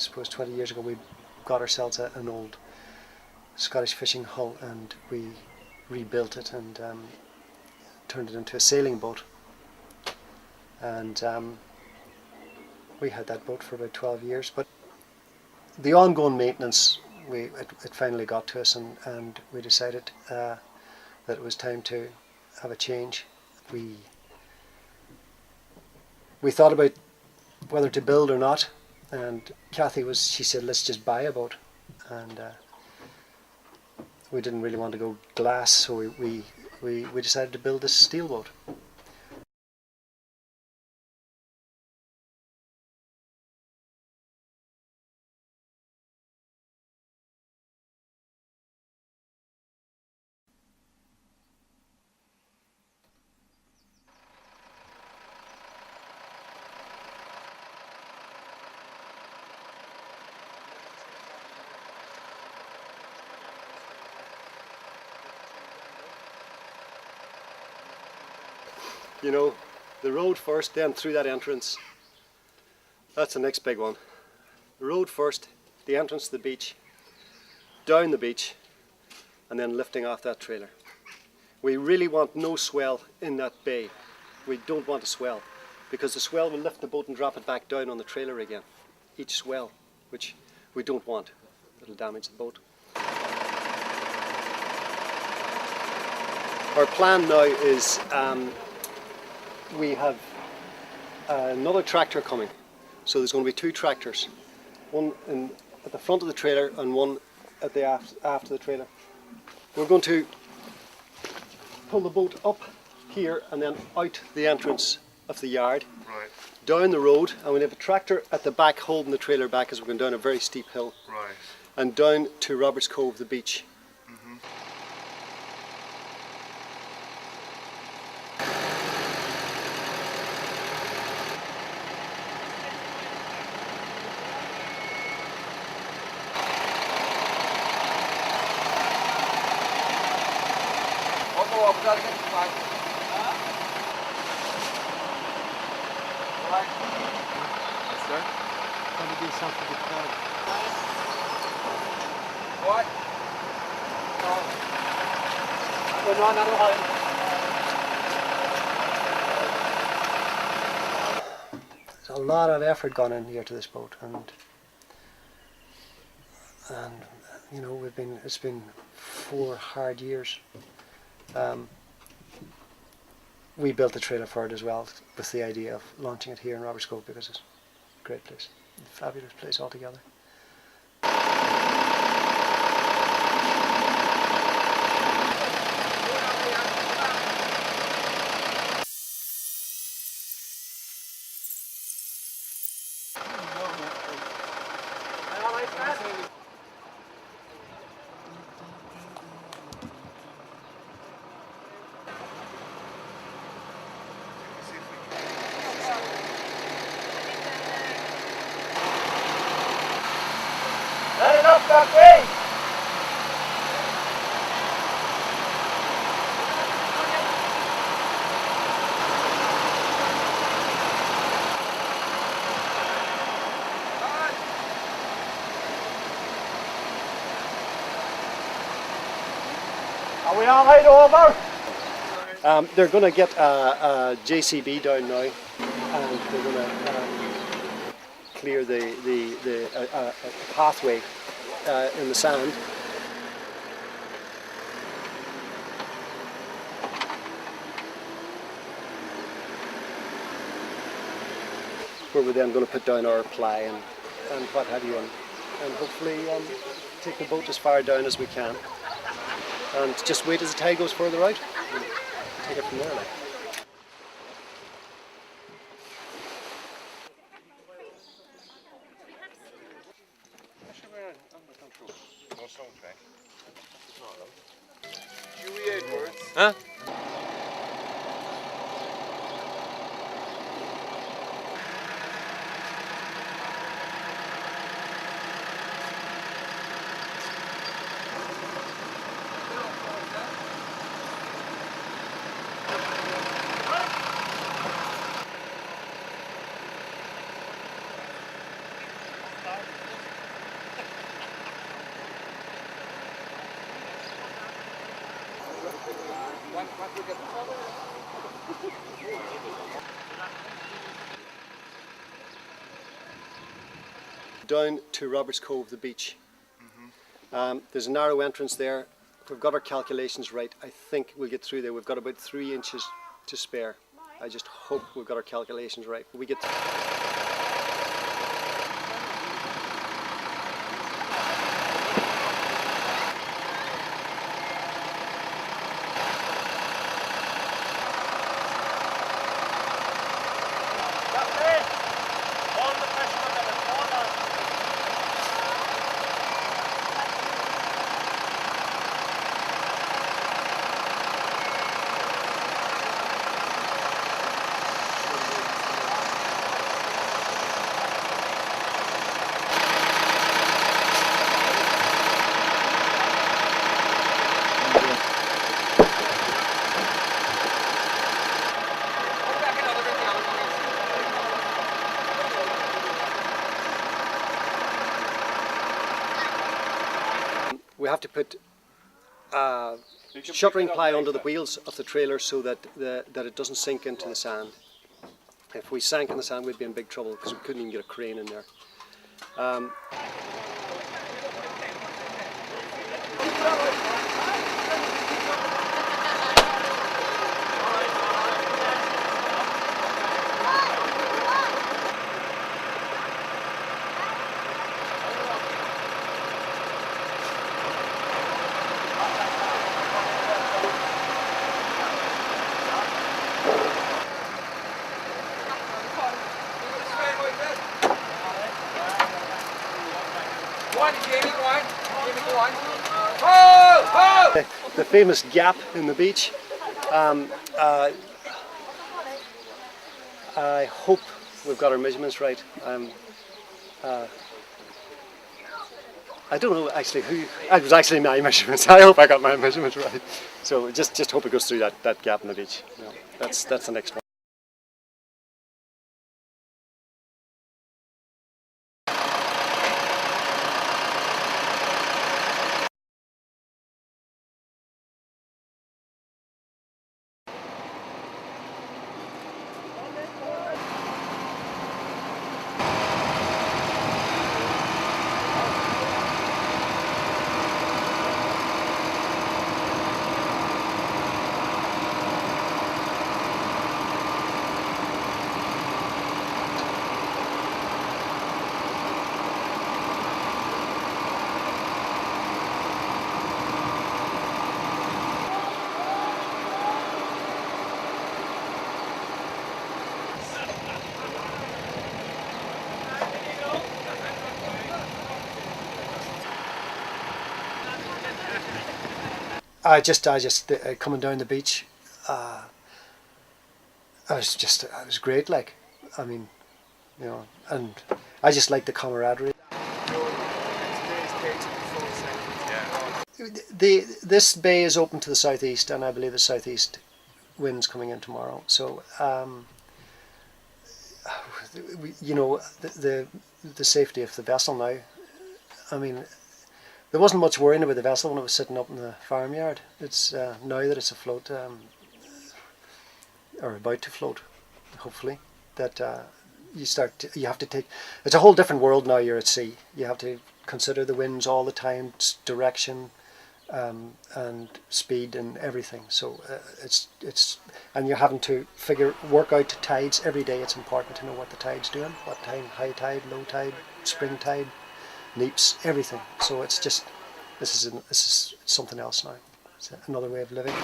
I suppose 20 years ago we got ourselves an old Scottish fishing hull and we rebuilt it and turned it into a sailing boat. And we had that boat for about 12 years, but the ongoing maintenance, it finally got to us, and we decided that it was time to have a change. We thought about whether to build or not, and she said, let's just buy a boat. And we didn't really want to go glass, so we decided to build this steel boat. You know, the road first, then through that entrance. That's the next big one. The road first, the entrance to the beach, down the beach, and then lifting off that trailer. We really want no swell in that bay. We don't want a swell, because the swell will lift the boat and drop it back down on the trailer again. Each swell, which we don't want. It'll damage the boat. Our plan now is we have another tractor coming. So there's going to be two tractors, one at the front of the trailer and one at the aft of the trailer. We're going to pull the boat up here and then out the entrance of the yard, right, down the road, and we have a tractor at the back holding the trailer back as we're going down a very steep hill, right, and down to Roberts Cove, the beach. There's a lot of effort gone in here to this boat, and you know, it's been 4 hard years. We built the trailer for it as well, with the idea of launching it here in Roberts Cove, because it's a great place, a fabulous place altogether. Are we all right over? They're going to get a JCB down now, and they're going to clear a pathway in the sand. Where we're then going to put down our ply and what have you, and hopefully take the boat as far down as we can. And just wait as the tide goes further out and take it from there. Like. Huh? Down to Roberts Cove, the beach. There's a narrow entrance there. If we've got our calculations right, I think we'll get through there. We've got about 3 inches to spare. I just hope we've got our calculations right. We get we have to put shuttering ply under the wheels of the trailer so that that it doesn't sink into the sand. If we sank in the sand, we'd be in big trouble because we couldn't even get a crane in there. The famous gap in the beach. I hope we've got our measurements right. I don't know actually who. It was actually my measurements. I hope I got my measurements right. So just hope it goes through that gap in the beach. You know, that's the next one. I just coming down the beach. It was great. Like, I mean, you know, and I just like the camaraderie. This bay is open to the southeast, and I believe the southeast wind's coming in tomorrow. So, you know, the safety of the vessel now. I mean, there wasn't much worrying about the vessel when it was sitting up in the farmyard. It's now that it's afloat, or about to float, hopefully, that you have to take. It's a whole different world now. You're at sea. You have to consider the winds all the time, direction, and speed and everything. So it's and you're having to work out tides every day. It's important to know what the tide's doing, what time, high tide, low tide, spring tide, neaps, everything. So it's just this is something else now. It's another way of living.